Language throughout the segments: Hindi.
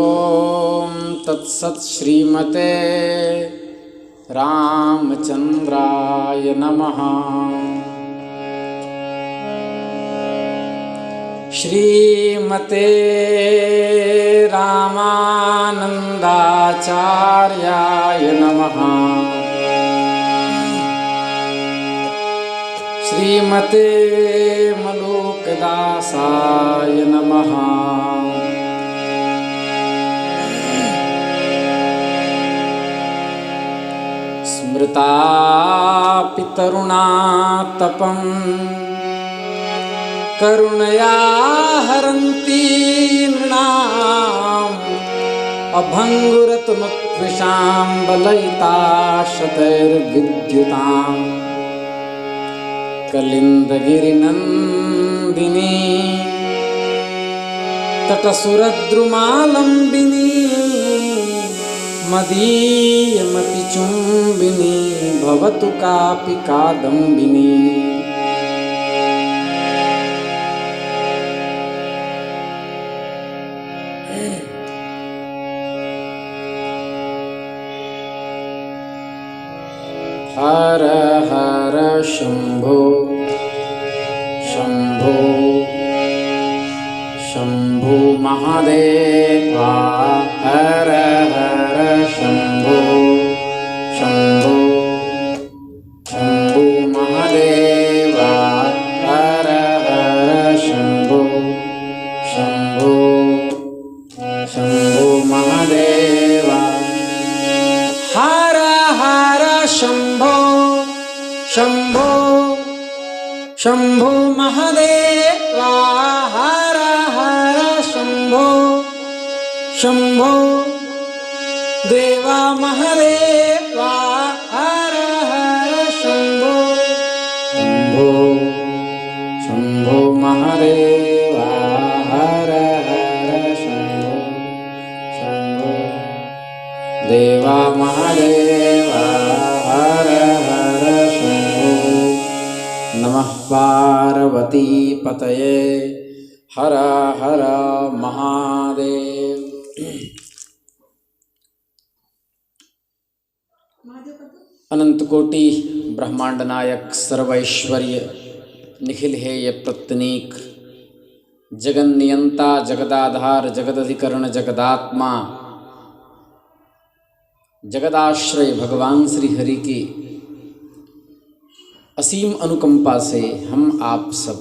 ओम तत्सत् श्रीमते रामचंद्राय नमः। श्रीमते रामानंदाचार्याय नमः। श्रीमते मलुकदासाय नमः। स्मृता पितरुणातपं करुणया हरन्ति नृणाम् अभङ्गुरतनुत्विषां बलयिता शतैर्विद्युताम् कलिन्दगिरिनन्दिनी तटसुरद्रुमालम्बिनी मदीयमतिचुम्बिनी भवतु कापि कादम्बिनी। हर हर शंभो शंभो शंभो महादेवा। हर हर शंभो शंभो शंभो महादेवा। हर हर शंभो शंभो शंभो महादेवा। हर हर शंभो शंभो शंभो महादेवा। हर हर शंभो शंभो देवा महादेवा। हर हर शंभो शंभो शंभो महादेवा। हर हर शंभो शंभो देवा महादेवा। हर हर शंभो। नमः पार्वती पतये। हर हर महादेव। अनंत कोटि ब्रह्मांड नायक सर्वैश्वर्य निखिल हेय प्रत्यनीक जगन नियंता जगदाधार जगदधिकरण जगदात्मा जगदाश्रय भगवान श्री हरि की असीम अनुकंपा से हम आप सब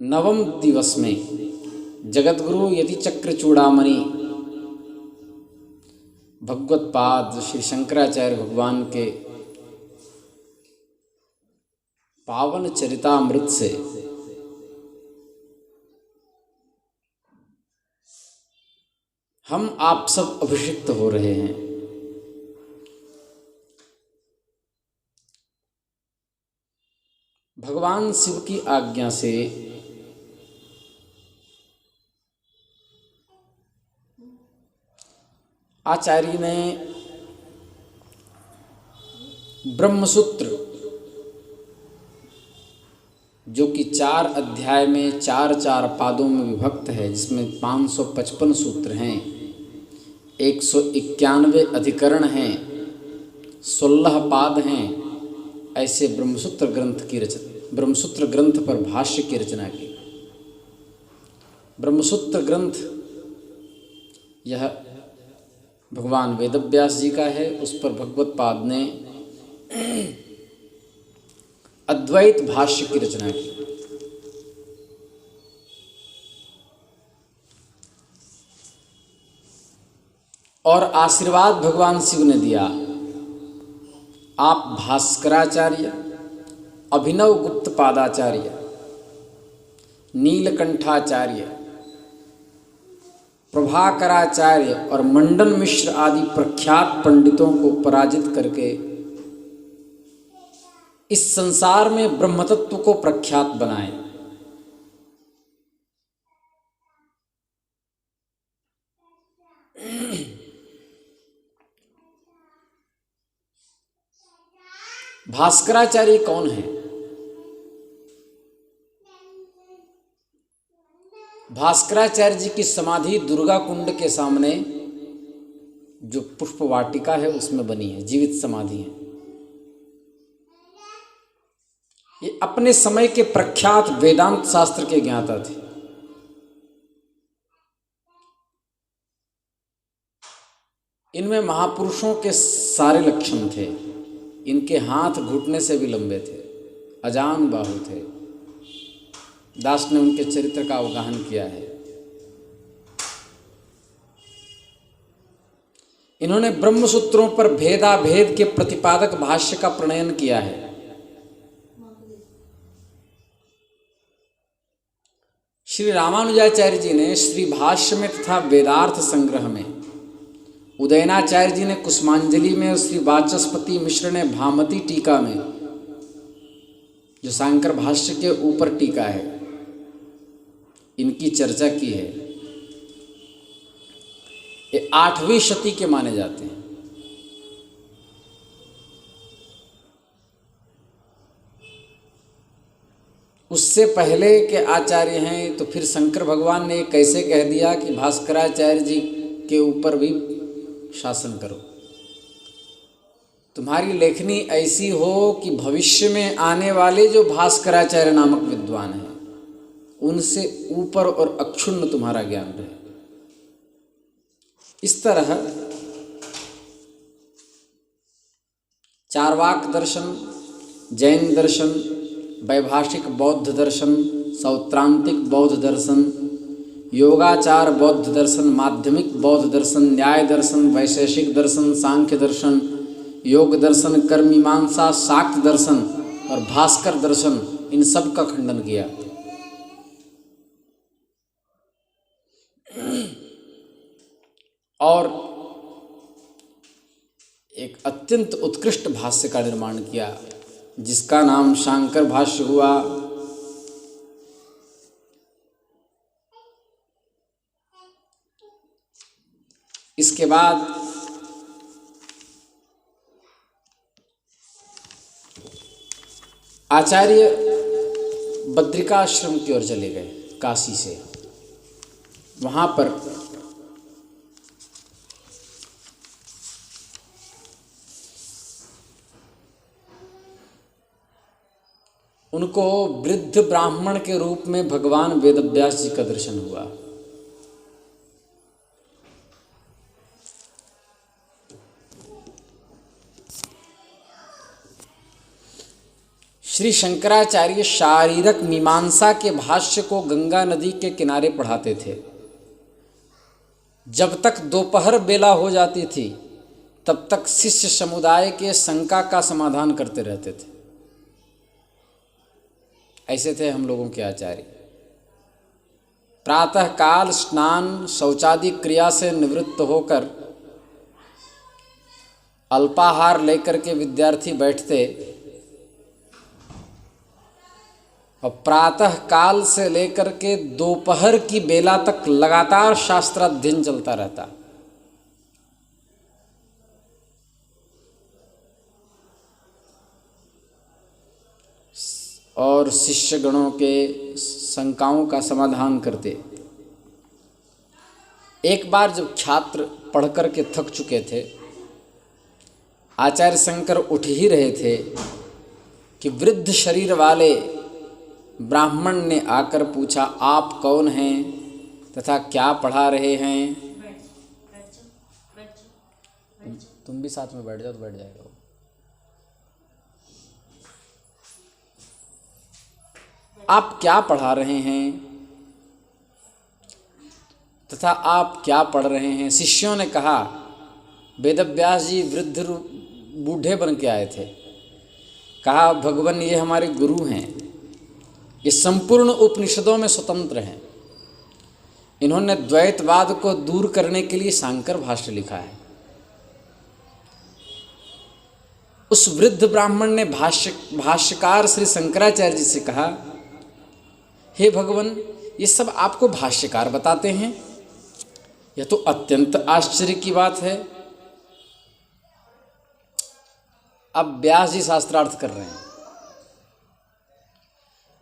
नवम दिवस में जगतगुरु यति चक्र चूड़ामणि भगवत पाद श्री शंकराचार्य भगवान के पावन चरितामृत से हम आप सब अभिषिक्त हो रहे हैं। भगवान शिव की आज्ञा से आचार्य ने ब्रह्मसूत्र, जो कि 4 अध्याय में 4 पादों में विभक्त है, जिसमें 555 सूत्र हैं, 191 अधिकरण हैं, 16 पाद हैं, ऐसे ब्रह्मसूत्र ग्रंथ पर भाष्य की रचना की। ब्रह्मसूत्र ग्रंथ यह भगवान वेदव्यास जी का है। उस पर भगवत पाद ने अद्वैत भाष्य की रचना की। और आशीर्वाद भगवान शिव ने दिया, आप भास्कराचार्य, अभिनव गुप्त पादाचार्य, नीलकंठाचार्य, प्रभाकराचार्य और मंडन मिश्र आदि प्रख्यात पंडितों को पराजित करके इस संसार में ब्रह्मतत्व को प्रख्यात बनाए। भास्कराचार्य कौन है? भास्कराचार्य जी की समाधि दुर्गा कुंड के सामने जो पुष्प वाटिका है उसमें बनी है, जीवित समाधि है। ये अपने समय के प्रख्यात वेदांत शास्त्र के ज्ञाता थे। इनमें महापुरुषों के सारे लक्षण थे। इनके हाथ घुटने से भी लंबे थे, अजान बाहु थे। दास ने उनके चरित्र का अवगाहन किया है। इन्होंने ब्रह्मसूत्रों पर भेदाभेद के प्रतिपादक भाष्य का प्रणयन किया है। श्री रामानुजाचार्य जी ने श्री भाष्य में तथा वेदार्थ संग्रह में, उदयनाचार्य जी ने कुसुमांजलि में और श्री वाचस्पति मिश्र ने भामती टीका में, जो शांकर भाष्य के ऊपर टीका है, इनकी चर्चा की है। ये 8वीं शती के माने जाते हैं। उससे पहले के आचार्य हैं, तो फिर शंकर भगवान ने कैसे कह दिया कि भास्कराचार्य जी के ऊपर भी शासन करो। तुम्हारी लेखनी ऐसी हो कि भविष्य में आने वाले जो भास्कराचार्य नामक विद्वान हैं उनसे ऊपर और अक्षुण्ण तुम्हारा ज्ञान रहे। इस तरह चार्वाक दर्शन, जैन दर्शन, वैभाषिक बौद्ध दर्शन, सौत्रांतिक बौद्ध दर्शन, योगाचार बौद्ध दर्शन, माध्यमिक बौद्ध दर्शन, न्याय दर्शन, वैशेषिक दर्शन, सांख्य दर्शन, योग दर्शन, कर्म मीमांसा, शाक्त दर्शन और भास्कर दर्शन, इन सब का खंडन किया। और एक अत्यंत उत्कृष्ट भाष्य का निर्माण किया जिसका नाम शांकर भाष्य हुआ। इसके बाद आचार्य बद्रिकाश्रम की ओर चले गए काशी से। वहाँ पर उनको वृद्ध ब्राह्मण के रूप में भगवान वेदव्यास जी का दर्शन हुआ। श्री शंकराचार्य शारीरक मीमांसा के भाष्य को गंगा नदी के किनारे पढ़ाते थे। जब तक दोपहर बेला हो जाती थी तब तक शिष्य समुदाय के शंका का समाधान करते रहते थे। ऐसे थे हम लोगों के आचार्य। प्रातःकाल स्नान शौचादि क्रिया से निवृत्त होकर अल्पाहार लेकर के विद्यार्थी बैठते और प्रातः काल से लेकर के दोपहर की बेला तक लगातार शास्त्राध्ययन चलता रहता। और शिष्यगणों के शंकाओं का समाधान करते। एक बार जब छात्र पढ़ कर के थक चुके थे, आचार्य शंकर उठ ही रहे थे कि वृद्ध शरीर वाले ब्राह्मण ने आकर पूछा, आप कौन हैं तथा क्या पढ़ा रहे हैं? तुम भी साथ में बैठ जाओ तो बैठ जाएगा वो। आप क्या पढ़ा रहे हैं तथा आप क्या पढ़ रहे हैं? शिष्यों ने कहा, वेदव्यास जी वृद्ध बूढ़े बन के आए थे। कहा, भगवान ये हमारे गुरु हैं, ये संपूर्ण उपनिषदों में स्वतंत्र हैं। इन्होंने द्वैतवाद को दूर करने के लिए शांकर भाष्य लिखा है। उस वृद्ध ब्राह्मण ने भाष्यकार श्री शंकराचार्य जी से कहा, हे भगवान, ये सब आपको भाष्यकार बताते हैं? यह तो अत्यंत आश्चर्य की बात है। अब व्यास जी शास्त्रार्थ कर रहे हैं।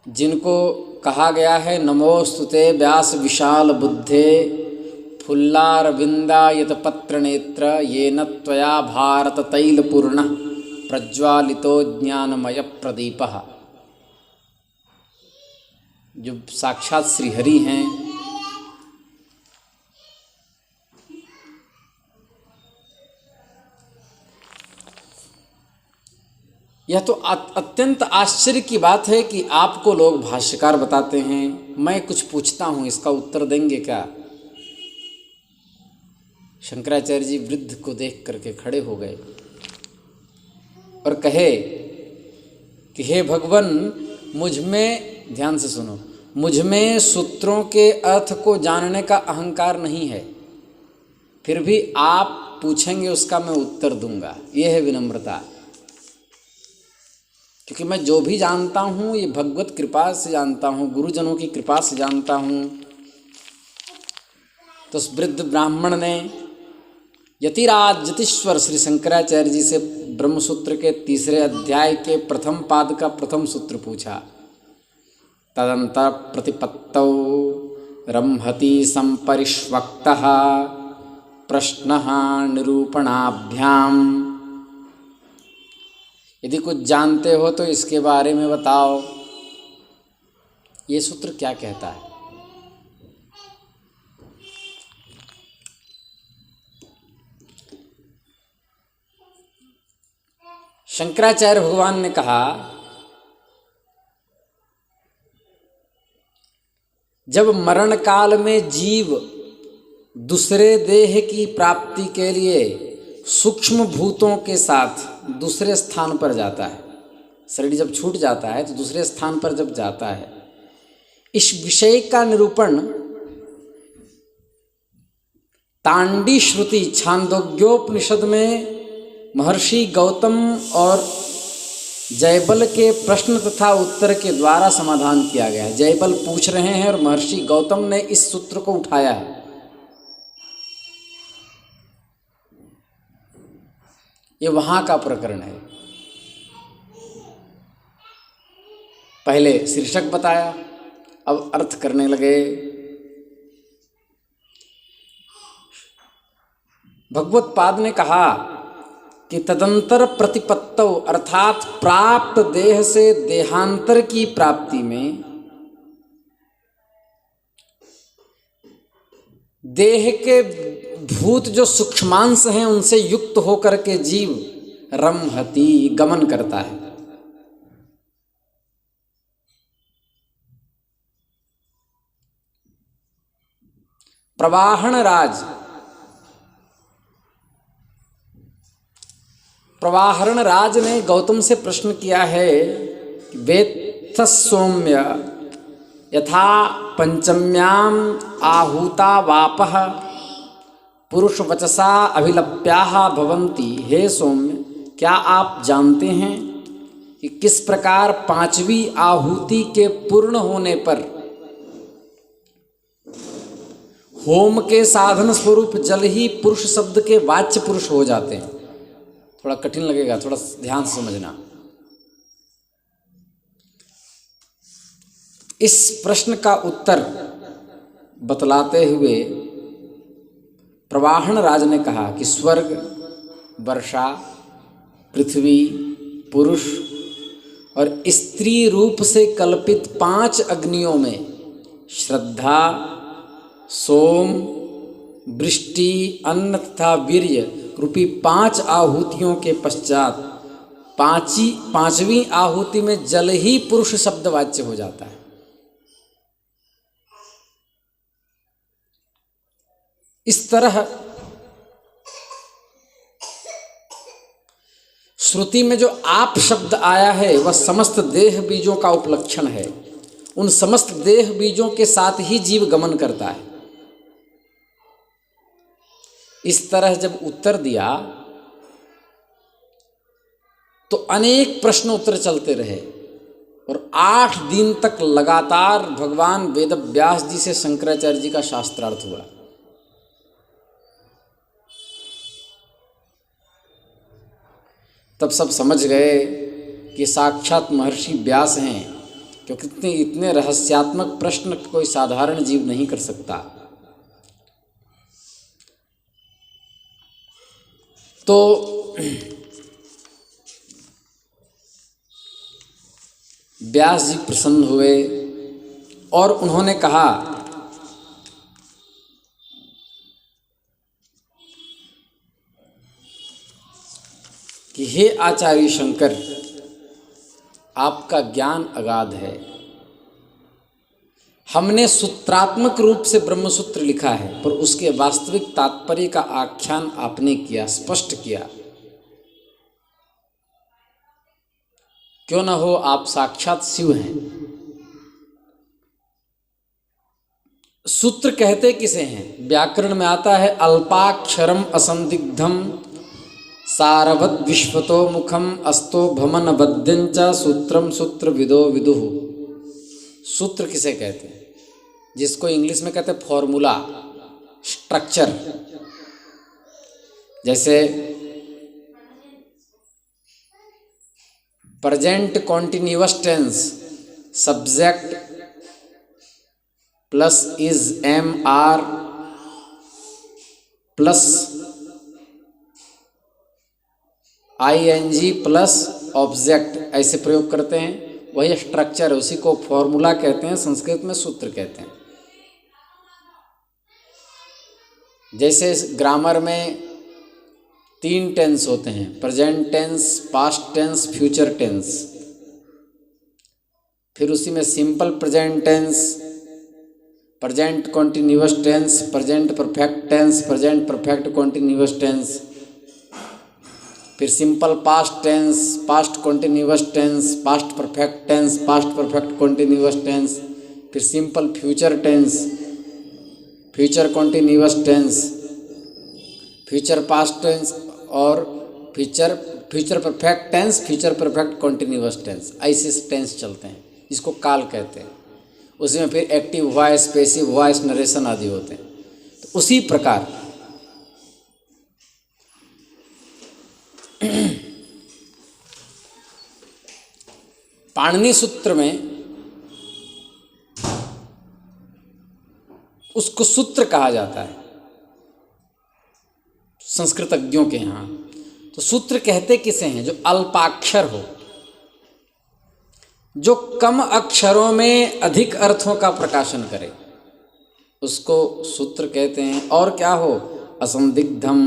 जिनको कहा गया है, नमोस्तुते व्यास विशाल बुद्धे फुल्लारविंदायत पत्र नेत्र येन त्वया भारत तैलपूर्ण प्रज्वालितो ज्ञानमय प्रदीपः। जो साक्षात श्रीहरि हैं, यह तो अत्यंत आश्चर्य की बात है कि आपको लोग भाष्यकार बताते हैं। मैं कुछ पूछता हूं, इसका उत्तर देंगे क्या? शंकराचार्य जी वृद्ध को देख करके खड़े हो गए और कहे कि हे भगवान, मुझ में, ध्यान से सुनो, मुझ में सूत्रों के अर्थ को जानने का अहंकार नहीं है, फिर भी आप पूछेंगे उसका मैं उत्तर दूंगा। यह है विनम्रता। क्योंकि मैं जो भी जानता हूँ ये भगवत कृपा से जानता हूँ, गुरुजनों की कृपा से जानता हूँ। तो उस वृद्ध ब्राह्मण ने यतिराज यतीश्वर श्री शंकराचार्य जी से ब्रह्मसूत्र के 3 अध्याय के प्रथम पाद का प्रथम सूत्र पूछा। तदंतर प्रतिपत्तौ रंहति संपरिष्वक्तः प्रश्नः निरूपणाभ्याम। यदि कुछ जानते हो तो इसके बारे में बताओ। ये सूत्र क्या कहता है? शंकराचार्य भगवान ने कहा, जब मरण काल में जीव दूसरे देह की प्राप्ति के लिए सूक्ष्म भूतों के साथ दूसरे स्थान पर जाता है, शरीर जब छूट जाता है तो दूसरे स्थान पर जब जाता है, इस विषय का निरूपण तांडी श्रुति छांदोग्योपनिषद में महर्षि गौतम और जयबल के प्रश्न तथा उत्तर के द्वारा समाधान किया गया है। जयबल पूछ रहे हैं और महर्षि गौतम ने इस सूत्र को उठाया है। ये वहां का प्रकरण है। पहले शीर्षक बताया, अब अर्थ करने लगे। भगवत पाद ने कहा कि तदंतर प्रतिपत्तौ, अर्थात प्राप्त देह से देहांतर की प्राप्ति में देह के भूत जो सूक्ष्मांश हैं उनसे युक्त होकर के जीव रमहति, गमन करता है। प्रवाहण राज, प्रवाहरण राज ने गौतम से प्रश्न किया है, वेत्थ सौम्य यथा पंचम्याम आहूता वापः पुरुष वचसा अभिलप्याः भवन्ति। हे सौम्य, क्या आप जानते हैं कि किस प्रकार 5वीं आहुति के पूर्ण होने पर होम के साधन स्वरूप जल ही पुरुष शब्द के वाच्य पुरुष हो जाते हैं? थोड़ा कठिन लगेगा, थोड़ा ध्यान से समझना। इस प्रश्न का उत्तर बतलाते हुए प्रवाहण राज ने कहा कि स्वर्ग, वर्षा, पृथ्वी, पुरुष और स्त्री रूप से कल्पित 5 अग्नियों में श्रद्धा, सोम, वृष्टि, अन्न तथा वीर्य रूपी 5 आहुतियों के पश्चात 5वीं आहुति में जल ही पुरुष शब्दवाच्य हो जाता है। इस तरह श्रुति में जो आप शब्द आया है वह समस्त देह बीजों का उपलक्षण है। उन समस्त देह बीजों के साथ ही जीव गमन करता है। इस तरह जब उत्तर दिया तो अनेक प्रश्न उत्तर चलते रहे और 8 दिन तक लगातार भगवान वेदव्यास जी से शंकराचार्य जी का शास्त्रार्थ हुआ। तब सब समझ गए कि साक्षात महर्षि व्यास हैं, क्योंकि इतने रहस्यात्मक प्रश्न कोई साधारण जीव नहीं कर सकता। तो व्यास जी प्रसन्न हुए और उन्होंने कहा कि हे आचार्य शंकर, आपका ज्ञान अगाध है। हमने सूत्रात्मक रूप से ब्रह्मसूत्र लिखा है, पर उसके वास्तविक तात्पर्य का आख्यान आपने किया, स्पष्ट किया। क्यों न हो, आप साक्षात शिव हैं। सूत्र कहते किसे हैं? व्याकरण में आता है अल्पाक्षरम असंदिग्धम सारवत विश्वतो मुखम अस्तो भमन बद्यंच सूत्रम सूत्र विदो विदुः। सूत्र किसे कहते हैं? जिसको इंग्लिश में कहते हैं फॉर्मूला, स्ट्रक्चर। जैसे present continuous tense, subject plus is am are plus ING plus object, ऐसे प्रयोग करते हैं। वही स्ट्रक्चर है, उसी को फॉर्मूला कहते हैं, संस्कृत में सूत्र कहते हैं। जैसे ग्रामर में 3 टेंस होते हैं, present tense, past tense, future tense. फिर उसी में simple present tense, present continuous tense, present perfect tense, present perfect continuous tense. फिर simple past tense, past continuous tense, past perfect tense, past perfect continuous tense. फिर simple future tense, future continuous tense, future past tense और future perfect tense, future perfect continuous tense. ऐसे टेंस चलते हैं, जिसको काल कहते हैं। उसमें फिर active voice, passive voice, narration आदि होते हैं। तो उसी प्रकार पाणिनि सूत्र में उसको सूत्र कहा जाता है संस्कृतज्ञों के यहाँ। तो सूत्र कहते किसे हैं? जो अल्पाक्षर हो, जो कम अक्षरों में अधिक अर्थों का प्रकाशन करे, उसको सूत्र कहते हैं। और क्या हो? असंदिग्धम,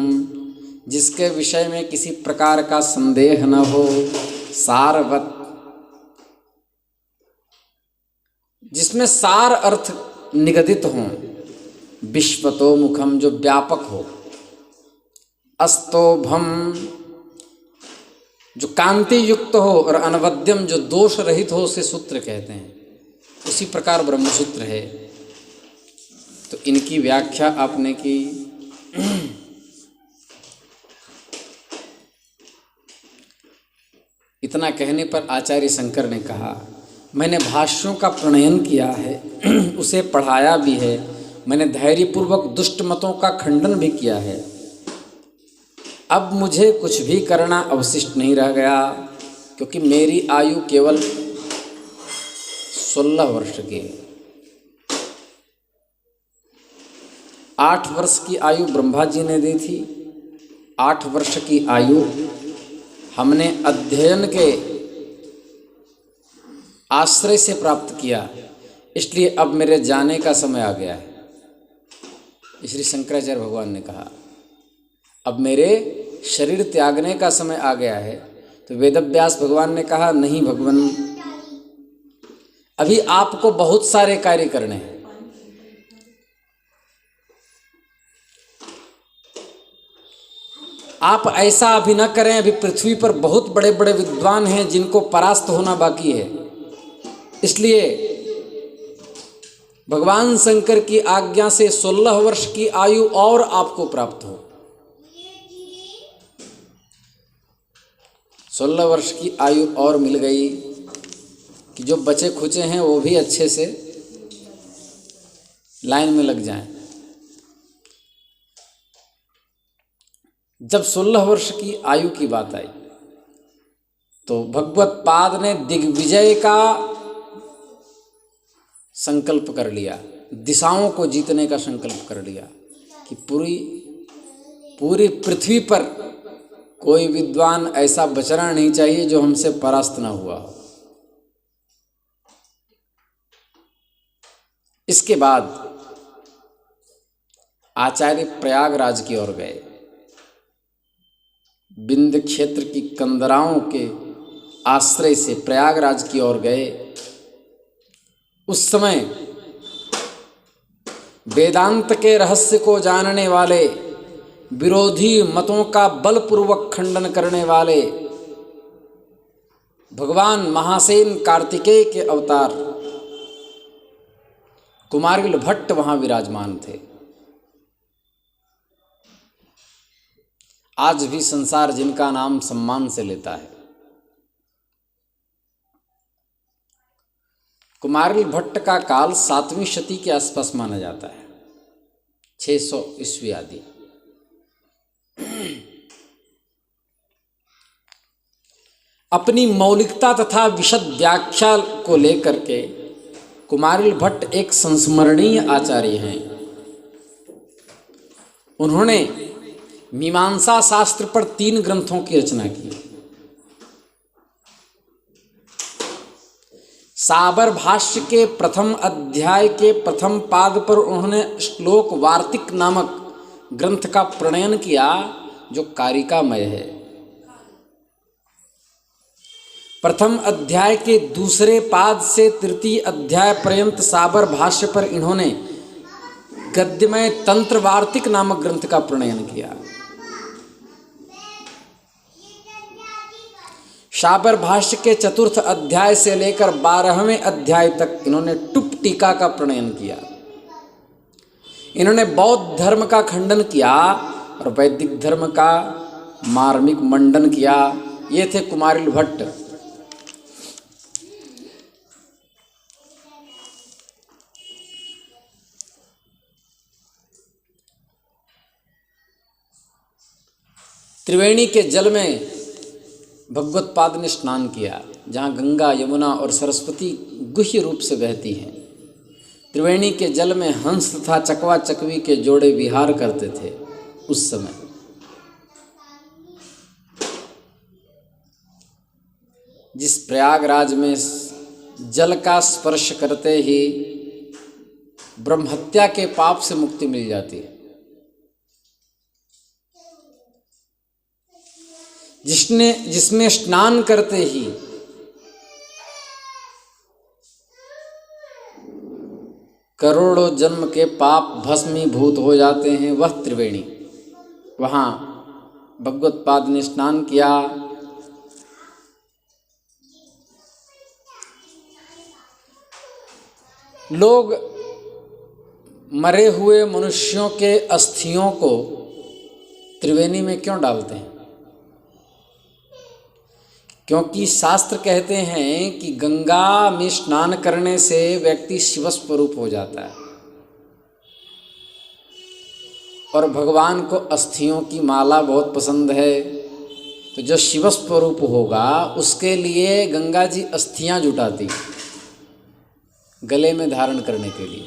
जिसके विषय में किसी प्रकार का संदेह न हो। सारवत, जिसमें सार अर्थ निगदित हों। विश्वतो मुखम, जो व्यापक हो। अस्तोभम, जो कांति युक्त हो। और अनवद्यम, जो दोष रहित हो, उसे सूत्र कहते हैं। उसी प्रकार ब्रह्मसूत्र है। तो इनकी व्याख्या आपने की। इतना कहने पर आचार्य शंकर ने कहा, मैंने भाष्यों का प्रणयन किया है, उसे पढ़ाया भी है। मैंने धैर्यपूर्वक दुष्ट मतों का खंडन भी किया है। अब मुझे कुछ भी करना अवशिष्ट नहीं रह गया, क्योंकि मेरी आयु केवल 16 वर्ष की है। 8 वर्ष की आयु ब्रह्मा जी ने दी थी। 8 वर्ष की आयु हमने अध्ययन के आश्रय से प्राप्त किया, इसलिए अब मेरे जाने का समय आ गया है। श्री शंकराचार्य भगवान ने कहा, अब मेरे शरीर त्यागने का समय आ गया है। तो वेदव्यास भगवान ने कहा, नहीं भगवान, अभी आपको बहुत सारे कार्य करने हैं। आप ऐसा अभी न करें, अभी पृथ्वी पर बहुत बड़े बड़े विद्वान हैं जिनको परास्त होना बाकी है। इसलिए भगवान शंकर की आज्ञा से 16 वर्ष की आयु और आपको प्राप्त हो। 16 वर्ष की आयु और मिल गई कि जो बचे खुचे हैं वो भी अच्छे से लाइन में लग जाएं। जब 16 वर्ष की आयु की बात आई तो भगवत पाद ने दिग्विजय का संकल्प कर लिया, दिशाओं को जीतने का संकल्प कर लिया कि पूरी पृथ्वी पर कोई विद्वान ऐसा बचना नहीं चाहिए जो हमसे परास्त न हुआ हो। इसके बाद आचार्य प्रयागराज की ओर गए। विंध्य क्षेत्र की कंदराओं के आश्रय से प्रयागराज की ओर गए। उस समय वेदांत के रहस्य को जानने वाले, विरोधी मतों का बलपूर्वक खंडन करने वाले भगवान महासेन कार्तिकेय के अवतार कुमारिल भट्ट वहां विराजमान थे। आज भी संसार जिनका नाम सम्मान से लेता है। कुमारिल भट्ट का काल 7वीं शती के आसपास माना जाता है, 600 ईस्वी आदि। अपनी मौलिकता तथा विशद व्याख्या को लेकर के कुमारिल भट्ट एक संस्मरणीय आचार्य हैं। उन्होंने मीमांसा शास्त्र पर 3 ग्रंथों की रचना की। साबर भाष्य के प्रथम अध्याय के प्रथम पाद पर उन्होंने श्लोक वार्तिक नामक ग्रंथ का प्रणयन किया, जो कारिकामय है। प्रथम अध्याय के दूसरे पाद से तृतीय अध्याय पर्यंत साबर भाष्य पर इन्होंने गद्यमय तंत्र वार्तिक नामक ग्रंथ का प्रणयन किया। साबर भाष्य के चतुर्थ अध्याय से लेकर 12वें अध्याय तक इन्होंने टुप टीका का प्रणयन किया। इन्होंने बौद्ध धर्म का खंडन किया और वैदिक धर्म का मार्मिक मंडन किया। ये थे कुमारिल भट्ट। त्रिवेणी के जल में भगवत्पाद ने स्नान किया, जहाँ गंगा, यमुना और सरस्वती गुह्य रूप से बहती हैं। त्रिवेणी के जल में हंस तथा चकवा चकवी के जोड़े विहार करते थे। उस समय जिस प्रयागराज में जल का स्पर्श करते ही ब्रह्महत्या के पाप से मुक्ति मिल जाती है, जिसमें स्नान करते ही करोड़ों जन्म के पाप भस्मीभूत हो जाते हैं, वह त्रिवेणी। वहाँ भगवत्पाद ने स्नान किया। लोग मरे हुए मनुष्यों के अस्थियों को त्रिवेणी में क्यों डालते हैं? क्योंकि शास्त्र कहते हैं कि गंगा में स्नान करने से व्यक्ति शिव स्वरूप हो जाता है, और भगवान को अस्थियों की माला बहुत पसंद है। तो जो शिव स्वरूप होगा उसके लिए गंगा जी अस्थियां जुटाती गले में धारण करने के लिए।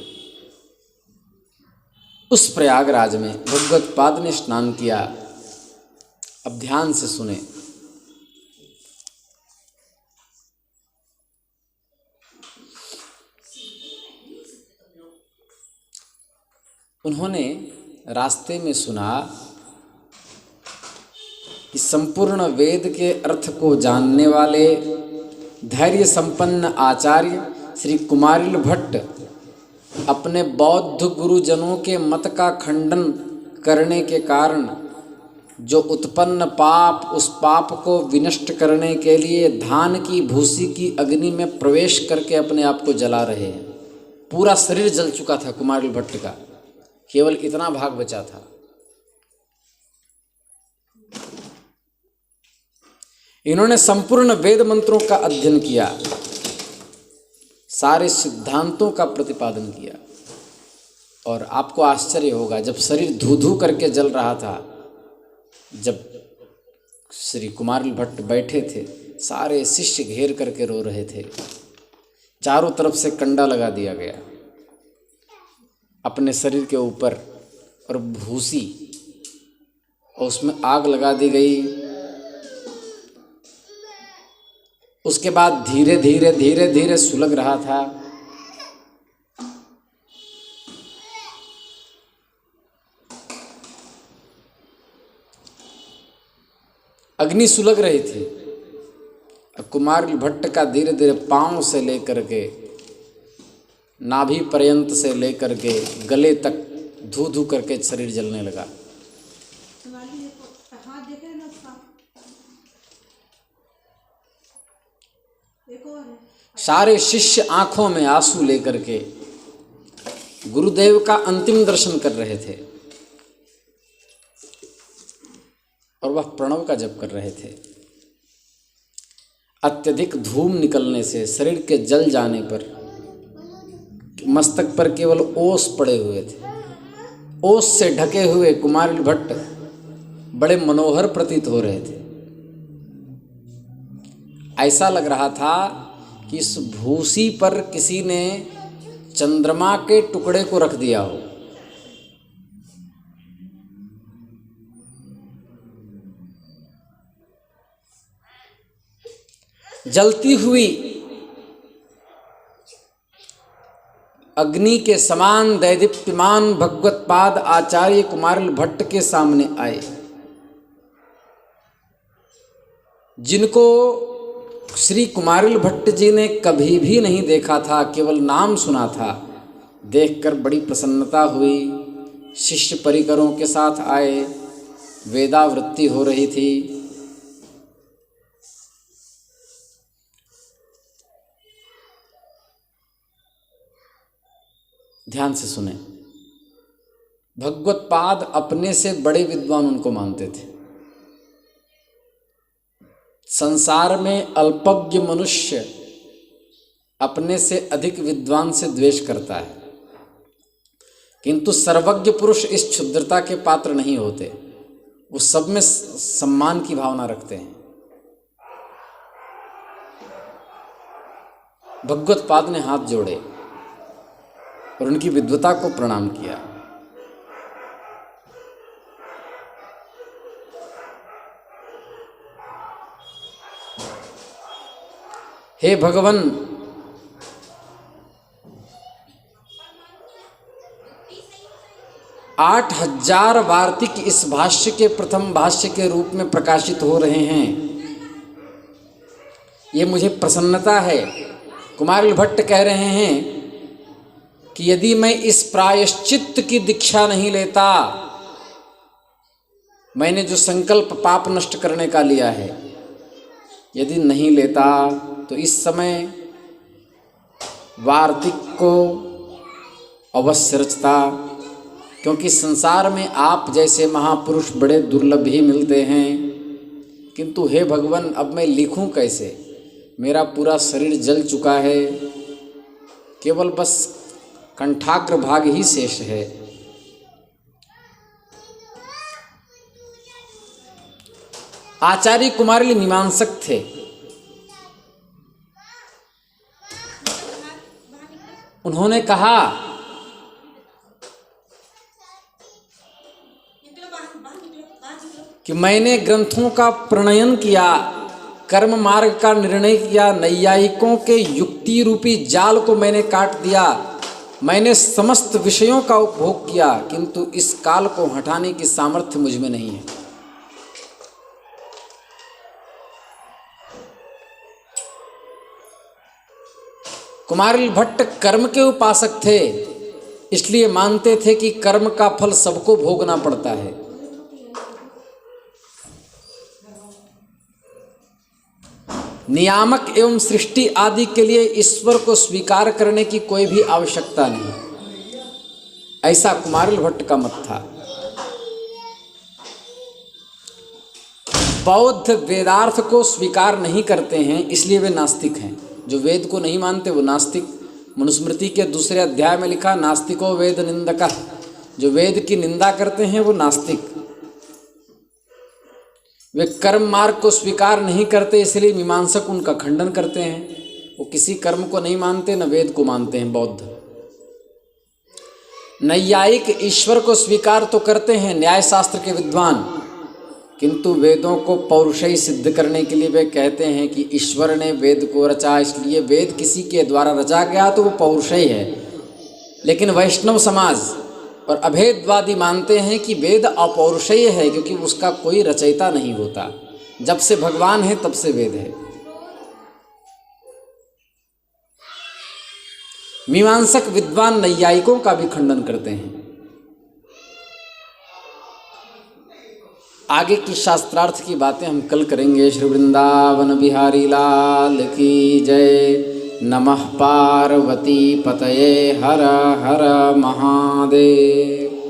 उस प्रयागराज में भगवत्पाद ने स्नान किया। अब ध्यान से सुने। उन्होंने रास्ते में सुना कि संपूर्ण वेद के अर्थ को जानने वाले धैर्य संपन्न आचार्य श्री कुमारिल भट्ट अपने बौद्ध गुरुजनों के मत का खंडन करने के कारण जो उत्पन्न पाप, उस पाप को विनष्ट करने के लिए धान की भूसी की अग्नि में प्रवेश करके अपने आप को जला रहे हैं। पूरा शरीर जल चुका था कुमारिल भट्ट का, केवल इतना भाग बचा था। इन्होंने संपूर्ण वेद मंत्रों का अध्ययन किया, सारे सिद्धांतों का प्रतिपादन किया। और आपको आश्चर्य होगा, जब शरीर धू धू करके जल रहा था, जब श्री कुमारिल भट्ट बैठे थे, सारे शिष्य घेर करके रो रहे थे चारों तरफ से कंडा लगा दिया गया अपने शरीर के ऊपर, और भूसी, और उसमें आग लगा दी गई। उसके बाद धीरे धीरे धीरे धीरे सुलग रहा था। अग्नि सुलग रही थी। कुमार भट्ट का धीरे धीरे पांव से लेकर के नाभि पर्यंत से लेकर के गले तक धू धू करके शरीर जलने लगा। सारे शिष्य आंखों में आंसू लेकर के गुरुदेव का अंतिम दर्शन कर रहे थे और वह प्रणव का जप कर रहे थे। अत्यधिक धूम निकलने से, शरीर के जल जाने पर मस्तक पर केवल ओस पड़े हुए थे। ओस से ढके हुए कुमार भट्ट बड़े मनोहर प्रतीत हो रहे थे। ऐसा लग रहा था कि इस भूसी पर किसी ने चंद्रमा के टुकड़े को रख दिया हो। जलती हुई अग्नि के समान दैदीप्यमान भगवत पाद आचार्य कुमार भट्ट के सामने आए, जिनको श्री कुमारिल भट्ट जी ने कभी भी नहीं देखा था, केवल नाम सुना था। देखकर बड़ी प्रसन्नता हुई। शिष्य परिकरों के साथ आए, वेदावृत्ति हो रही थी। ध्यान से सुने। भगवत पाद अपने से बड़े विद्वान उनको मानते थे। संसार में अल्पज्ञ मनुष्य अपने से अधिक विद्वान से द्वेष करता है, किंतु सर्वज्ञ पुरुष इस क्षुद्रता के पात्र नहीं होते। वो सब में सम्मान की भावना रखते हैं। भगवत पाद ने हाथ जोड़े और उनकी विद्वता को प्रणाम किया। हे भगवान, 8000 वार्तिक इस भाष्य के प्रथम भाष्य के रूप में प्रकाशित हो रहे हैं। ये मुझे प्रसन्नता है। कुमारिल भट्ट कह रहे हैं कि यदि मैं इस प्रायश्चित्त की दीक्षा नहीं लेता, मैंने जो संकल्प पाप नष्ट करने का लिया है, यदि नहीं लेता तो इस समय वार्तिक को अवश्य रचता, क्योंकि संसार में आप जैसे महापुरुष बड़े दुर्लभ ही मिलते हैं। किंतु हे भगवान, अब मैं लिखूं कैसे? मेरा पूरा शरीर जल चुका है, केवल बस कंठाग्र भाग ही शेष है। आचार्य कुमारिल मीमांसक थे। उन्होंने कहा कि मैंने ग्रंथों का प्रणयन किया, कर्म मार्ग का निर्णय किया, नैयायिकों के युक्ति रूपी जाल को मैंने काट दिया, मैंने समस्त विषयों का उपभोग किया, किंतु इस काल को हटाने की सामर्थ्य मुझ में नहीं है। कुमारिल भट्ट कर्म के उपासक थे, इसलिए मानते थे कि कर्म का फल सबको भोगना पड़ता है। नियामक एवं सृष्टि आदि के लिए ईश्वर को स्वीकार करने की कोई भी आवश्यकता नहीं, ऐसा कुमारिल भट्ट का मत था। बौद्ध वेदार्थ को स्वीकार नहीं करते हैं, इसलिए वे नास्तिक हैं। जो वेद को नहीं मानते वो नास्तिक। मनुस्मृति के दूसरे अध्याय में लिखा, नास्तिको वेद निंदक। जो वेद की निंदा करते हैं वो नास्तिक। वे कर्म मार्ग को स्वीकार नहीं करते, इसलिए मीमांसक उनका खंडन करते हैं। वो किसी कर्म को नहीं मानते, न वेद को मानते हैं बौद्ध। नैयायिक ईश्वर को स्वीकार तो करते हैं, न्याय शास्त्र के विद्वान, किंतु वेदों को पौरुषेय सिद्ध करने के लिए वे कहते हैं कि ईश्वर ने वेद को रचा, इसलिए वेद किसी के द्वारा रचा गया तो वो पौरुषेय है। लेकिन वैष्णव समाज और अभेदवादी मानते हैं कि वेद अपौरुषेय है, क्योंकि उसका कोई रचयिता नहीं होता। जब से भगवान है तब से वेद है। मीमांसक विद्वान नैयायिकों का भी खंडन करते हैं। आगे की शास्त्रार्थ की बातें हम कल करेंगे। श्री वृंदावन बिहारी लाल की जय। नमः पार्वती पतये हर हर महादेव।